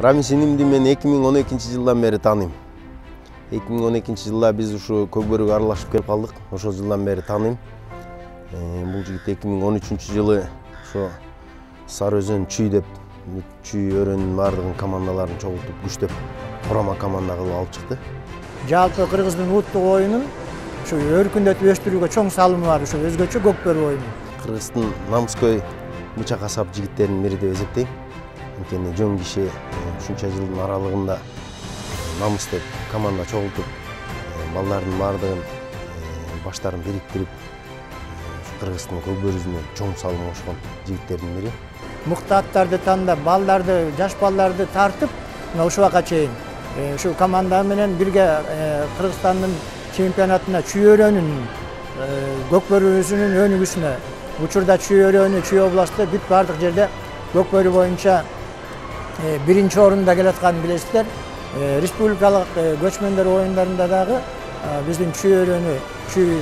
Рамис инимди мен 2012-жылдан бери тааныйм. 2012-жылда биз ушу Көкбөрүгө аралашып келип калдык. Ошол жылдан бери тааныйм. Бул жигит 2013-жылы ошо Сары Өзөн Чүй деп Чүй өрөөнүн бардыгын командаларын чогултуп күчтөп курама команда кылып алып чыкты. Жалпы Кыргыздын улуттук оюнун ушу өркүндөтүп өстүрүүгө чоң салымы бар ушу өзгөчө Көкбөрү оюну. Кыргыздын намыскөй мычак асап жигиттеринин бири деп эсептейм. Анткени жөн киши ушунча жылдын аралыгында намыс деп команда чогултуп, балдардын бардыгын баштарын бириктирип, Кыргыздын Көкбөрүсүнө чоң салым кошкон жигиттердин бири. Мыкты аттарды тандап, балдарды, жаш балдарды тартып, мына ушуга чейин ушу команда менен бирге Кыргызстандын чемпионатына Чүй өрөөнүн Көкбөрүсүнүн өнүгүүсүнө, учурда Чүй өрөөнү Чүй областында бүт бардык жерде Көкбөрү боюнча биринчи орунда келатканын билесиздер. Республикалык көчмөндөр оюндарында дагы биздин Чүй өрөөнү,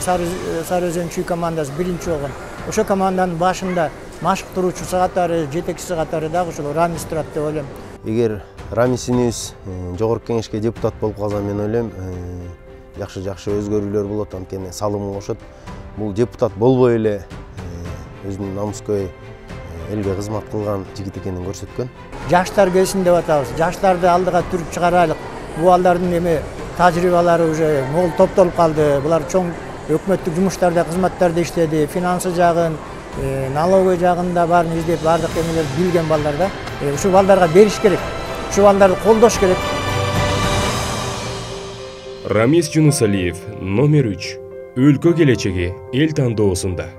Сары Өзөн Чүй командасы биринчи болгон. Ошо команданын башында машыктыруучусу катары, жетекчиси катары дагы ушул Рамис турат деп ойлойм. Эгер Рамисибиз жогорку кеңешке депутат болуп калса, мен ойлойм, жакшы өзгөрүүлөр болот, анткени салымы кошот. Бул депутат болбой эле өзүнүн намыскөй элге кызмат кылган жигит экенин көрсөткөн. Жаштар келсин деп атабыз. Жаштарды алдыга түрүп чыгарайлык. Бул балдардын эми тажрыйбалары уже мол топтолуп калды. Булар чоң өкмөттүк жумуштарда, кызматтарда иштеди. Финансы жагын, налоговый жагында баарын издеп, бардык эмелерди билген балдар да. Ушул балдарга бериш керек. Ушул балдарды колдош керек. Рамис Жунусалиев, номер 3. Өлкө келечеги эл тандоосунда.